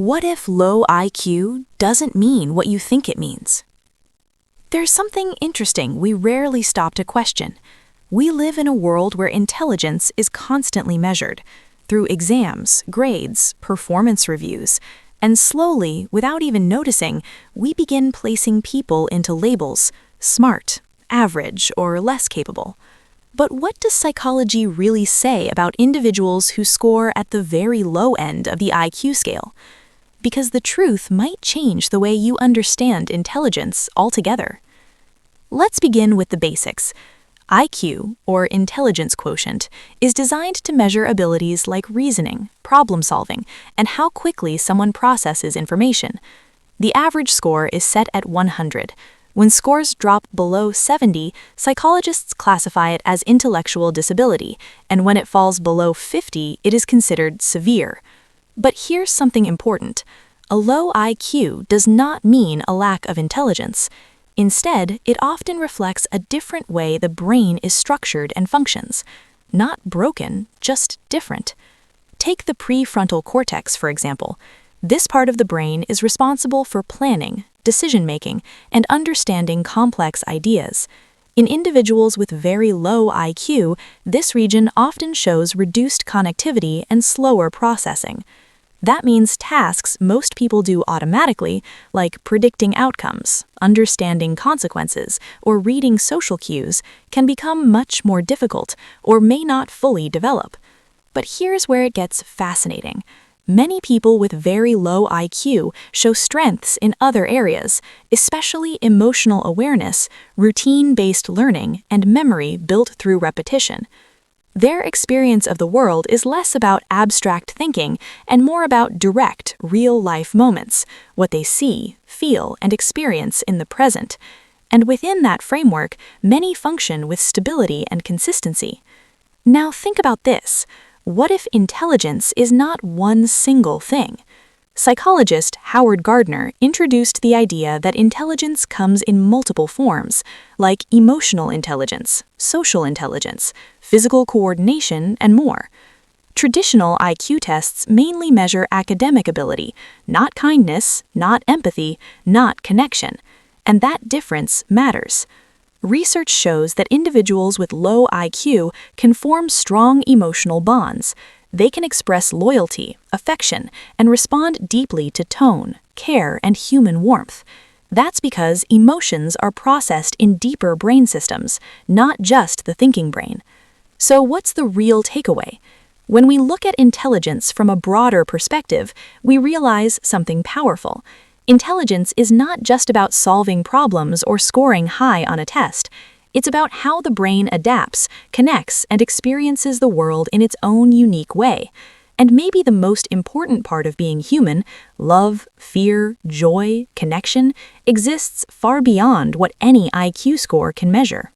What if low IQ doesn't mean what you think it means? There's something interesting we rarely stop to question. We live in a world where intelligence is constantly measured through exams, grades, performance reviews, and slowly, without even noticing, we begin placing people into labels: smart, average, or less capable. But what does psychology really say about individuals who score at the very low end of the IQ scale? Because the truth might change the way you understand intelligence altogether. Let's begin with the basics. IQ, or intelligence quotient, is designed to measure abilities like reasoning, problem solving, and how quickly someone processes information. The average score is set at 100. When scores drop below 70, psychologists classify it as intellectual disability, and when it falls below 50, it is considered severe. But here's something important. A low IQ does not mean a lack of intelligence. Instead, it often reflects a different way the brain is structured and functions. Not broken, just different. Take the prefrontal cortex, for example. This part of the brain is responsible for planning, decision-making, and understanding complex ideas. In individuals with very low IQ, this region often shows reduced connectivity and slower processing. That means tasks most people do automatically, like predicting outcomes, understanding consequences, or reading social cues, can become much more difficult or may not fully develop. But here's where it gets fascinating. Many people with very low IQ show strengths in other areas, especially emotional awareness, routine-based learning, and memory built through repetition. Their experience of the world is less about abstract thinking and more about direct, real-life moments, what they see, feel, and experience in the present. And within that framework, many function with stability and consistency. Now think about this. What if intelligence is not one single thing? Psychologist Gardner introduced the idea that intelligence comes in multiple forms, like emotional intelligence, social intelligence, physical coordination, and more. Traditional IQ tests mainly measure academic ability, not kindness, not empathy, not connection, and that difference matters. Research shows that individuals with low IQ can form strong emotional bonds. They can express loyalty, affection, and respond deeply to tone, care, and human warmth. That's because emotions are processed in deeper brain systems, not just the thinking brain. So what's the real takeaway? When we look at intelligence from a broader perspective, we realize something powerful. Intelligence is not just about solving problems or scoring high on a test. It's about how the brain adapts, connects, and experiences the world in its own unique way. And maybe the most important part of being human, love, fear, joy, connection, exists far beyond what any IQ score can measure.